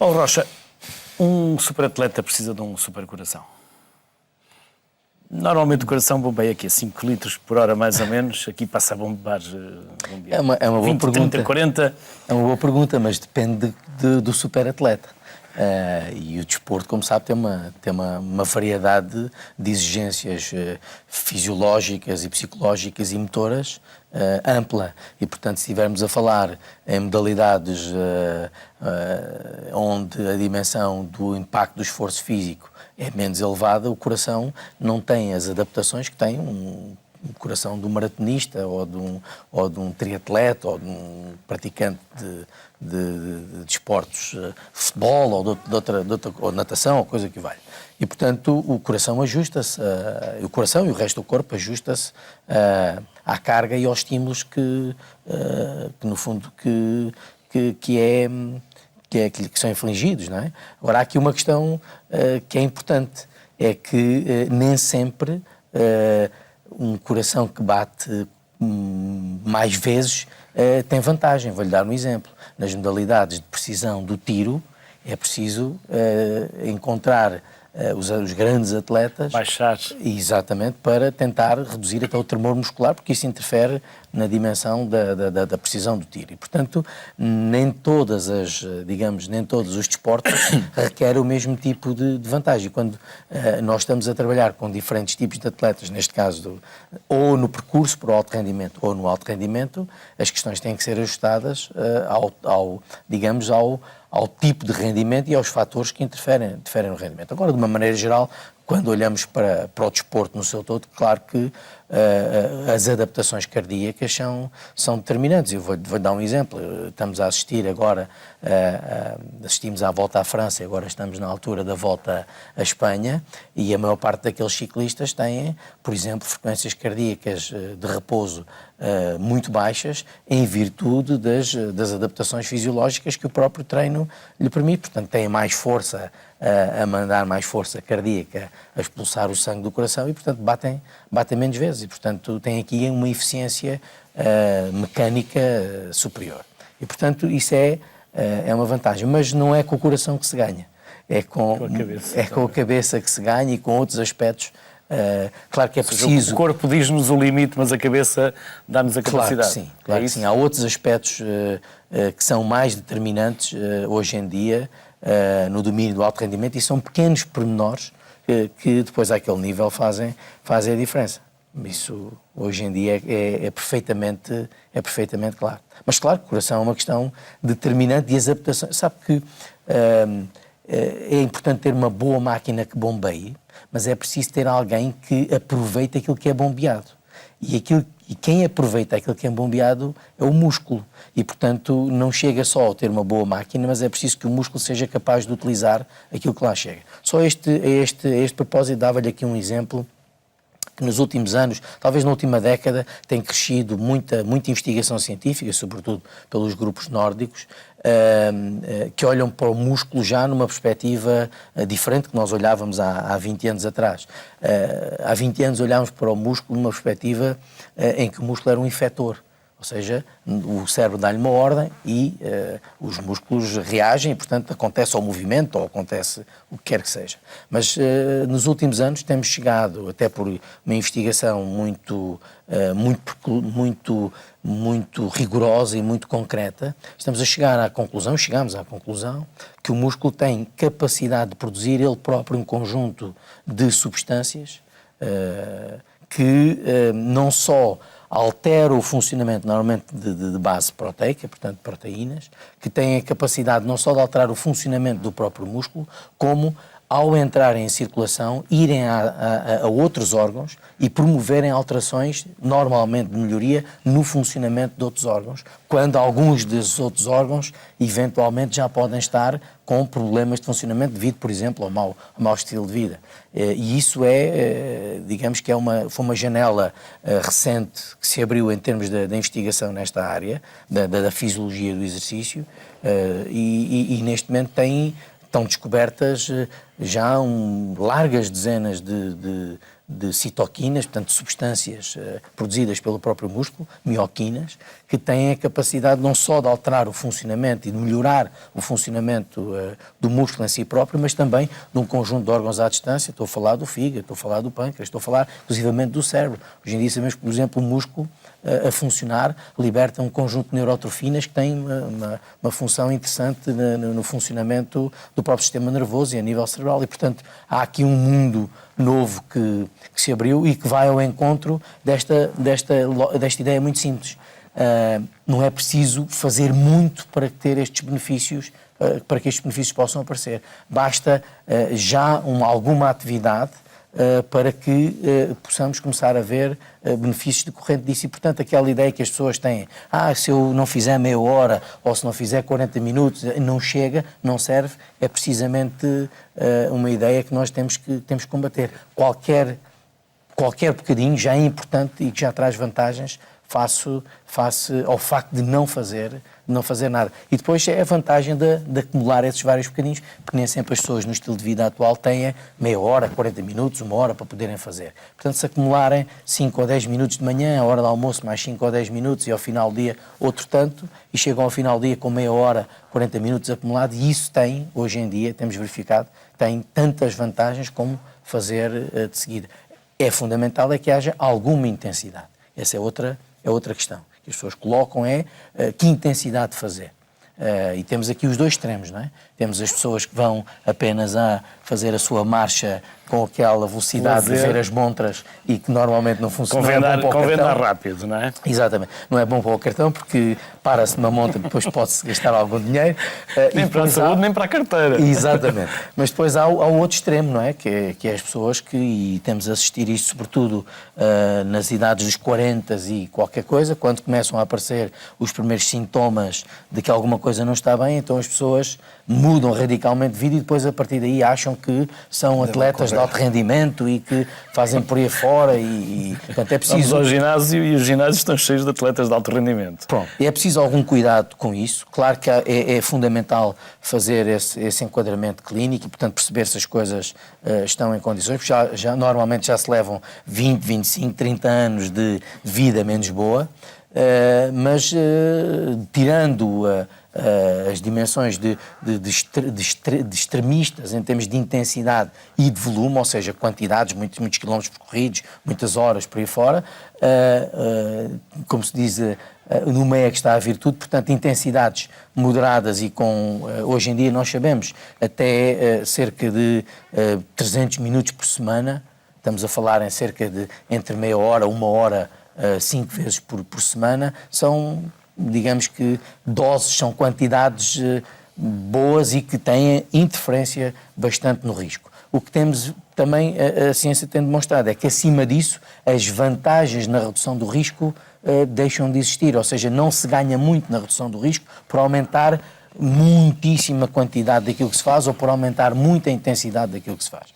Paulo Rocha, um superatleta precisa de um super coração. Normalmente o coração bombeia aqui a 5 litros por hora, mais ou menos. Aqui passa a bombear É uma boa 20, pergunta. 30, 40. É uma boa pergunta, mas depende do superatleta. E o desporto, como sabe, tem uma variedade de exigências fisiológicas e psicológicas e motoras ampla. E, portanto, se estivermos a falar em modalidades onde a dimensão do impacto do esforço físico é menos elevada, o coração não tem as adaptações que tem um coração de um maratonista ou de um triatleta ou de um praticante de desportos, futebol ou de outra ou natação ou coisa que valha. E, portanto, o coração ajusta-se, o coração e o resto do corpo ajusta-se à carga e aos estímulos que no fundo, que são infligidos, não é? Agora, há aqui uma questão que é importante, é que nem sempre um coração que bate mais vezes tem vantagem. Vou-lhe dar um exemplo. Nas modalidades de precisão do tiro, é preciso encontrar os grandes atletas... Baixar. Exatamente, para tentar reduzir até o tremor muscular, porque isso interfere na dimensão da precisão do tiro. E, portanto, nem todos os desportos requerem o mesmo tipo de vantagem. Quando nós estamos a trabalhar com diferentes tipos de atletas, neste caso, ou no percurso para o alto rendimento ou no alto rendimento, as questões têm que ser ajustadas ao tipo de rendimento e aos fatores que interferem no rendimento. Agora, de uma maneira geral, quando olhamos para o desporto no seu todo, claro que as adaptações cardíacas são determinantes. Eu vou dar um exemplo. Estamos a assistir agora, assistimos à volta à França, agora estamos na altura da volta à Espanha, e a maior parte daqueles ciclistas têm, por exemplo, frequências cardíacas de repouso muito baixas, em virtude das adaptações fisiológicas que o próprio treino lhe permite. Portanto, têm mais força a mandar mais força cardíaca, a expulsar o sangue do coração e, portanto, batem menos vezes. E, portanto, tem aqui uma eficiência mecânica superior. E, portanto, isso é uma vantagem. Mas não é com o coração que se ganha. É com a cabeça que se ganha e com outros aspectos. Claro que é preciso... O corpo diz-nos o limite, mas a cabeça dá-nos a capacidade. Claro que sim. Há outros aspectos que são mais determinantes hoje em dia no domínio do alto rendimento e são pequenos pormenores que depois àquele nível fazem a diferença. Isso hoje em dia é perfeitamente claro. Mas claro que o coração é uma questão determinante e as adaptações... Sabe que é importante ter uma boa máquina que bombeie, mas é preciso ter alguém que aproveite aquilo que é bombeado. E quem aproveita aquilo que é bombeado é o músculo. E, portanto, não chega só a ter uma boa máquina, mas é preciso que o músculo seja capaz de utilizar aquilo que lá chega. Só a este propósito dava-lhe aqui um exemplo que nos últimos anos, talvez na última década, tem crescido muita investigação científica, sobretudo pelos grupos nórdicos, que olham para o músculo já numa perspectiva diferente que nós olhávamos há 20 anos atrás. Há 20 anos olhávamos para o músculo numa perspectiva em que o músculo era um efetor. Ou seja, o cérebro dá-lhe uma ordem e os músculos reagem e, portanto, acontece o movimento ou acontece o que quer que seja. Mas nos últimos anos temos chegado, até por uma investigação muito rigorosa e muito concreta, chegamos à conclusão que o músculo tem capacidade de produzir ele próprio um conjunto de substâncias que não só altera o funcionamento normalmente de base proteica, portanto proteínas, que têm a capacidade não só de alterar o funcionamento do próprio músculo, como ao entrarem em circulação, irem a outros órgãos e promoverem alterações, normalmente de melhoria, no funcionamento de outros órgãos, quando alguns desses outros órgãos eventualmente já podem estar com problemas de funcionamento devido, por exemplo, ao mau estilo de vida. E isso digamos que foi uma janela recente que se abriu em termos da investigação nesta área, da fisiologia do exercício, e neste momento estão descobertas já largas dezenas de de citoquinas, portanto, substâncias produzidas pelo próprio músculo, mioquinas, que têm a capacidade não só de alterar o funcionamento e de melhorar o funcionamento do músculo em si próprio, mas também de um conjunto de órgãos à distância. Estou a falar do fígado, estou a falar do pâncreas, estou a falar inclusivamente do cérebro. Hoje em dia sabemos que, por exemplo, o músculo a funcionar liberta um conjunto de neurotrofinas que têm uma função interessante no funcionamento do próprio sistema nervoso e a nível cerebral. E, portanto, há aqui um mundo novo que se abriu e que vai ao encontro desta ideia muito simples. Não é preciso fazer muito para ter estes benefícios, para que estes benefícios possam aparecer. Basta já alguma atividade para que possamos começar a ver benefícios decorrentes disso. E, portanto, aquela ideia que as pessoas têm, se eu não fizer meia hora ou se não fizer 40 minutos, não chega, não serve, é precisamente uma ideia que nós temos que combater. Qualquer bocadinho já é importante e que já traz vantagens face ao facto de não fazer nada. E depois é a vantagem de acumular esses vários bocadinhos, porque nem sempre as pessoas no estilo de vida atual têm meia hora, 40 minutos, uma hora para poderem fazer. Portanto, se acumularem 5 ou 10 minutos de manhã, a hora do almoço mais 5 ou 10 minutos e ao final do dia outro tanto, e chegam ao final do dia com meia hora, 40 minutos acumulados, e isso tem, hoje em dia, temos verificado, tem tantas vantagens como fazer de seguida. É fundamental que haja alguma intensidade. Essa é outra questão que as pessoas colocam, que intensidade de fazer. E temos aqui os dois extremos, não é? Temos as pessoas que vão apenas a fazer a sua marcha com aquela velocidade de ver as montras e que normalmente não funciona. Convém dar rápido, não é? Exatamente. Não é bom para o cartão porque para-se uma montra e depois pode-se gastar algum dinheiro. Nem para a saúde, nem para a carteira. Exatamente. Mas depois há o outro extremo, não é? Que é as pessoas e temos a assistir isto sobretudo nas idades dos 40 e qualquer coisa, quando começam a aparecer os primeiros sintomas de que alguma coisa não está bem, então as pessoas mudam radicalmente de vida e depois a partir daí acham que são atletas de alto rendimento e que fazem por aí fora e portanto é preciso... Vamos ao ginásio e os ginásios estão cheios de atletas de alto rendimento. Pronto, é preciso algum cuidado com isso. Claro que é fundamental fazer esse enquadramento clínico e, portanto, perceber se as coisas estão em condições, porque normalmente já se levam 20, 25, 30 anos de vida menos boa, mas tirando as dimensões de extremistas em termos de intensidade e de volume, ou seja, quantidades, muitos quilómetros percorridos, muitas horas por aí fora, como se diz, no meio é que está a virtude, portanto, intensidades moderadas e hoje em dia nós sabemos, até cerca de 300 minutos por semana, estamos a falar em cerca de entre meia hora, uma hora, 5 vezes por semana, são, digamos que, doses, são quantidades boas e que têm interferência bastante no risco. O que temos também, a ciência tem demonstrado, é que acima disso, as vantagens na redução do risco deixam de existir, ou seja, não se ganha muito na redução do risco por aumentar muitíssima quantidade daquilo que se faz ou por aumentar muita intensidade daquilo que se faz.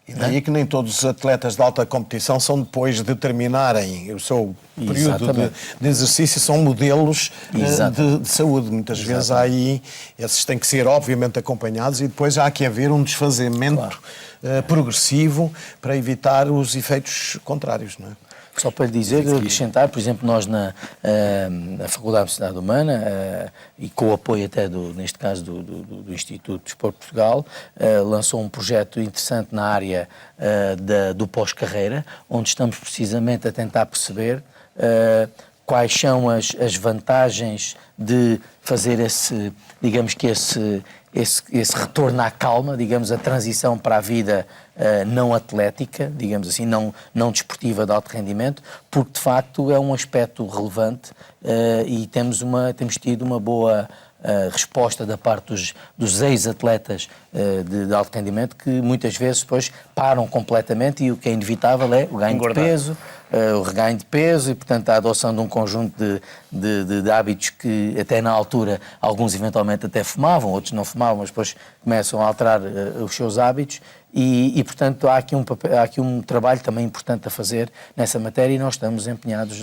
E daí que nem todos os atletas de alta competição são, depois de terminarem o seu período de exercício, são modelos de saúde. Muitas vezes há aí, esses têm que ser obviamente acompanhados e depois há que haver um desfazimento progressivo para evitar os efeitos contrários, não é? Só para lhe dizer, acrescentar, por exemplo, nós na Faculdade de Sociedade Humana, e com o apoio até, neste caso, do Instituto de Desporto de Portugal, lançou um projeto interessante na área do pós-carreira, onde estamos precisamente a tentar perceber quais são as vantagens de fazer esse retorno à calma, digamos, a transição para a vida não atlética, digamos assim, não desportiva de alto rendimento, porque de facto é um aspecto relevante e temos tido uma boa resposta da parte dos ex-atletas de alto rendimento, que muitas vezes depois param completamente e o que é inevitável é o ganho de peso, o reganho de peso e, portanto, a adoção de um conjunto de hábitos que até na altura alguns eventualmente até fumavam, outros não fumavam, mas depois começam a alterar os seus hábitos e portanto, há aqui um trabalho também importante a fazer nessa matéria e nós estamos empenhados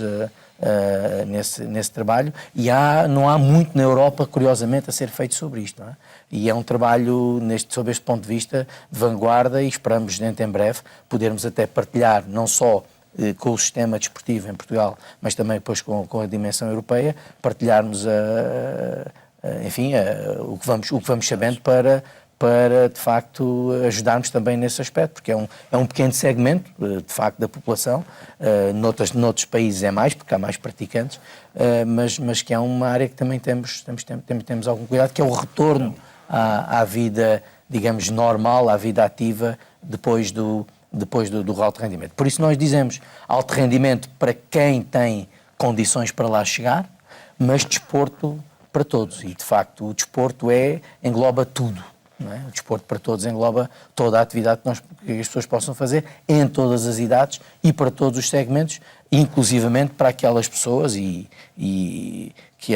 nesse trabalho, e não há muito na Europa, curiosamente, a ser feito sobre isto, não é? E é um trabalho, sob este ponto de vista, de vanguarda, e esperamos, dentro em breve, podermos até partilhar, não só com o sistema desportivo em Portugal, mas também depois com a dimensão europeia, partilharmos o que vamos sabendo para de facto ajudarmos também nesse aspecto, porque é um pequeno segmento, de facto, da população. Noutros países é mais, porque há mais praticantes, mas que é uma área que também temos algum cuidado, que é o retorno à vida, digamos, normal, à vida ativa, depois do alto rendimento. Por isso nós dizemos alto rendimento para quem tem condições para lá chegar, mas desporto para todos. E, de facto, o desporto engloba tudo. Não é? O desporto para todos engloba toda a atividade que as pessoas possam fazer, em todas as idades e para todos os segmentos, inclusivamente para aquelas pessoas e que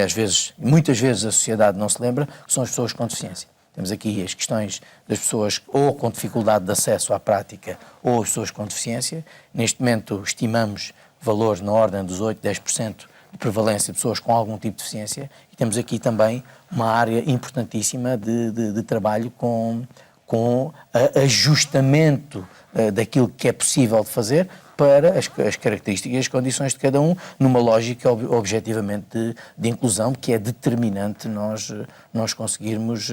muitas vezes a sociedade não se lembra, que são as pessoas com deficiência. Temos aqui as questões das pessoas ou com dificuldade de acesso à prática ou as pessoas com deficiência. Neste momento estimamos valores na ordem dos 8, 10% de prevalência de pessoas com algum tipo de deficiência, e temos aqui também uma área importantíssima de trabalho com ajustamento daquilo que é possível de fazer para as características e as condições de cada um, numa lógica objetivamente de inclusão, que é determinante nós conseguirmos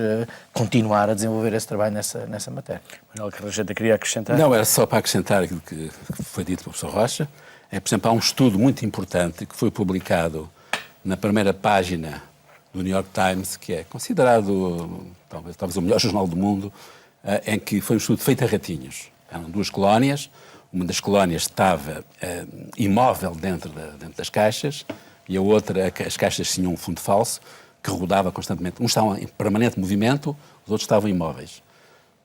continuar a desenvolver esse trabalho nessa matéria. Manuel Carrageta, queria acrescentar? Não, era só para acrescentar aquilo que foi dito pelo professor Rocha. Por exemplo, há um estudo muito importante que foi publicado na primeira página do New York Times, que é considerado talvez o melhor jornal do mundo, em que foi um estudo feito a ratinhos. Eram 2 colónias, uma das colónias estava imóvel dentro das caixas e a outra, as caixas tinham um fundo falso que rodava constantemente. Uns estavam em permanente movimento, os outros estavam imóveis.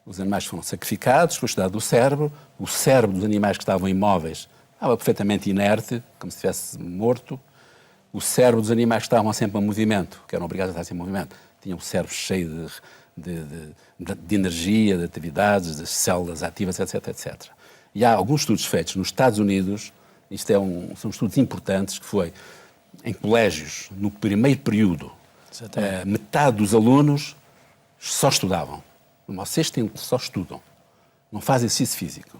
Os animais foram sacrificados, foi estudado o cérebro dos animais que estavam imóveis estava perfeitamente inerte, como se estivesse morto. O cérebro dos animais que estavam sempre em movimento, que eram obrigados a estar sempre em movimento, tinham o cérebro cheio de energia, de atividades, de células ativas, etc, etc. E há alguns estudos feitos nos Estados Unidos, são estudos importantes, que foi em colégios, no primeiro período, metade dos alunos só estudavam. Vocês só estudam, não fazem exercício físico.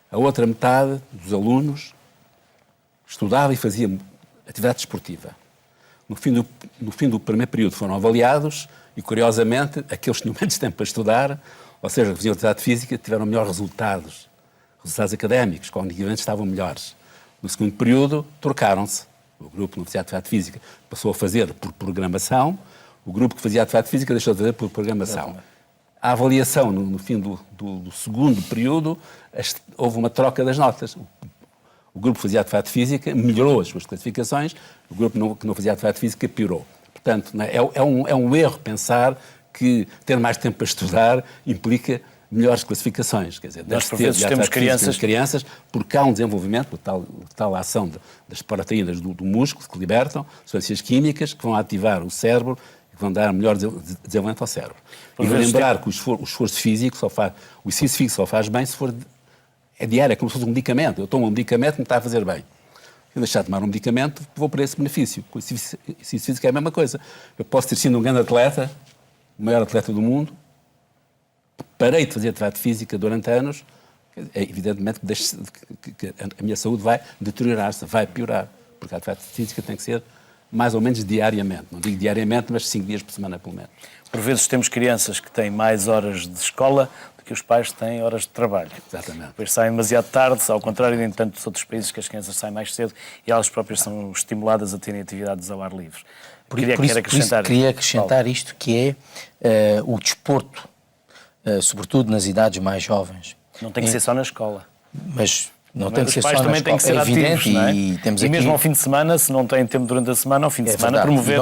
A outra metade dos alunos estudava e fazia atividade desportiva. No fim do primeiro período foram avaliados e, curiosamente, aqueles que tinham menos tempo para estudar, ou seja, que faziam atividade física, tiveram melhores resultados académicos, cognitivamente estavam melhores. No segundo período, trocaram-se. O grupo que não fazia atividade física passou a fazer por programação, o grupo que fazia atividade física deixou de fazer por programação. A avaliação, no fim do segundo período, houve uma troca das notas. O grupo que fazia atividade física melhorou as suas classificações, o grupo que não fazia atividade física piorou. Portanto, é um erro pensar que ter mais tempo para estudar implica melhores classificações. Quer dizer, nós, por vezes, temos crianças, porque há um desenvolvimento, tal ação das proteínas do músculo que libertam, substâncias químicas que vão ativar o cérebro e que vão dar melhor desenvolvimento ao cérebro. E vou lembrar que o esforço físico o exercício físico só faz bem se for diário, é como se fosse um medicamento. Eu tomo um medicamento que me está a fazer bem. Se eu deixar de tomar um medicamento, vou para esse benefício. O exercício físico é a mesma coisa. Eu posso ter sido um grande atleta, o maior atleta do mundo, parei de fazer atividade física durante anos, é evidentemente que a minha saúde vai deteriorar-se, vai piorar, porque a atividade física tem que ser mais ou menos diariamente. Não digo diariamente, mas 5 dias por semana, pelo menos. Por vezes temos crianças que têm mais horas de escola do que os pais têm horas de trabalho. Exatamente. Depois saem demasiado tarde, ao contrário de em tantos outros países que as crianças saem mais cedo e elas próprias são estimuladas a terem atividades ao ar livre. Queria acrescentar isto, que é o desporto, sobretudo nas idades mais jovens. Não tem que ser só na escola. Mas não tem que ser só na escola. Os pais também têm que ser ativos, não é? E mesmo ao fim de semana, se não têm tempo durante a semana, ao fim de semana, promover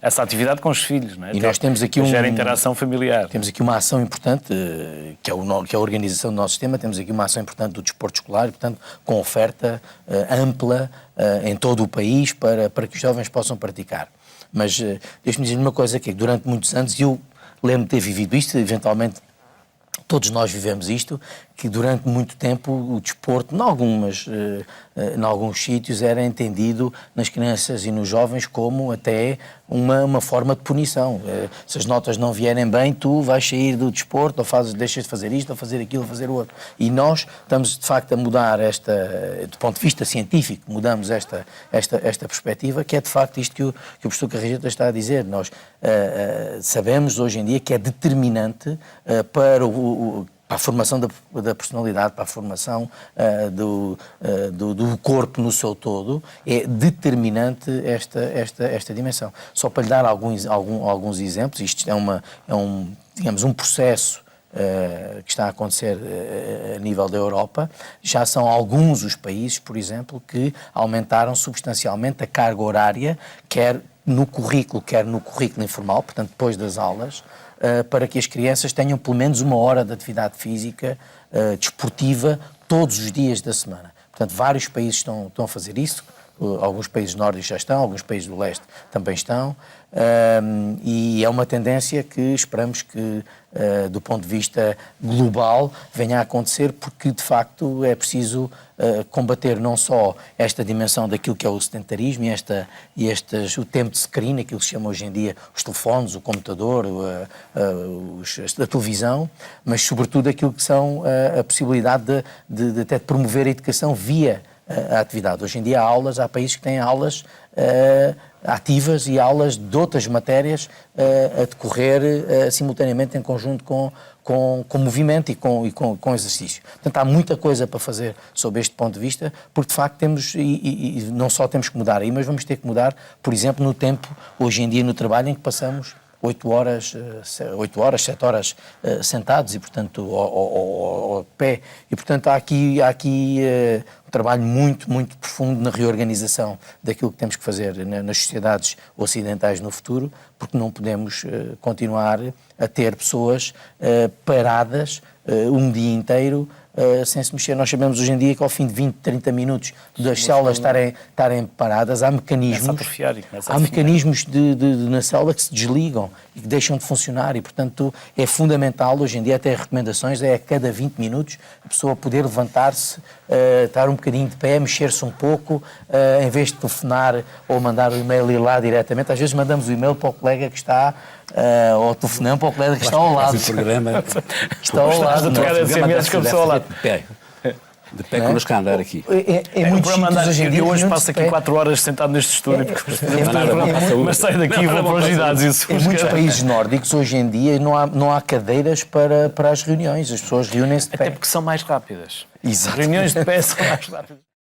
essa atividade com os filhos, não é? E nós temos aqui gera interação familiar. Temos aqui uma ação importante, que é a organização do nosso sistema, temos aqui uma ação importante do desporto escolar, portanto, com oferta ampla em todo o país para que os jovens possam praticar. Mas deixe-me dizer uma coisa, que durante muitos anos, eu lembro de ter vivido isto, eventualmente todos nós vivemos isto, que durante muito tempo o desporto, em alguns sítios, era entendido nas crianças e nos jovens como até uma forma de punição. Se as notas não vierem bem, tu vais sair do desporto, ou deixas de fazer isto, ou fazer aquilo, ou fazer o outro. E nós estamos, de facto, a mudar do ponto de vista científico, mudamos esta perspectiva, que é, de facto, isto que o professor Carrageta está a dizer. Nós sabemos, hoje em dia, que é determinante para a formação da personalidade, para a formação do corpo no seu todo, é determinante esta dimensão. Só para lhe dar alguns exemplos, isto digamos, um processo que está a acontecer a nível da Europa. Já são alguns os países, por exemplo, que aumentaram substancialmente a carga horária, quer no currículo informal, portanto depois das aulas, para que as crianças tenham pelo menos 1 hora de atividade física desportiva todos os dias da semana. Portanto, vários países estão a fazer isso, alguns países nórdicos já estão, alguns países do leste também estão, e é uma tendência que esperamos que, do ponto de vista global, venha a acontecer, porque de facto é preciso combater não só esta dimensão daquilo que é o sedentarismo e o tempo de screen, aquilo que se chama hoje em dia os telefones, o computador, a televisão, mas sobretudo aquilo que são a possibilidade de até promover a educação via a atividade. Hoje em dia há países que têm aulas ativas e aulas de outras matérias a decorrer simultaneamente em conjunto com movimento e com exercício. Portanto, há muita coisa para fazer sob este ponto de vista, porque de facto temos, e não só temos que mudar aí, mas vamos ter que mudar, por exemplo, no tempo, hoje em dia no trabalho, em que passamos 8 horas, 7 horas sentados e, portanto, ao pé. E, portanto, há aqui um trabalho muito, muito profundo na reorganização daquilo que temos que fazer nas sociedades ocidentais no futuro, porque não podemos continuar a ter pessoas paradas um dia inteiro sem se mexer. Nós sabemos hoje em dia que ao fim de 20, 30 minutos das células estarem paradas, há mecanismos na célula que se desligam e que deixam de funcionar, e portanto é fundamental hoje em dia, até recomendações, é a cada 20 minutos a pessoa poder levantar-se, estar um bocadinho de pé, mexer-se um pouco, em vez de telefonar ou mandar o e-mail e ir lá diretamente. Às vezes mandamos o e-mail para o colega que está, ou telefonamos para o colega que está ao lado. Está ao lado. De pé connosco a andar aqui. Eu hoje passo aqui 4 horas sentado neste estúdio, mas saio daqui e vou para os ginásios. Em muitos países nórdicos, hoje em dia, não há cadeiras para as reuniões. As pessoas reúnem-se de pé. Até porque são mais rápidas. Exato. Reuniões de pé são mais rápidas.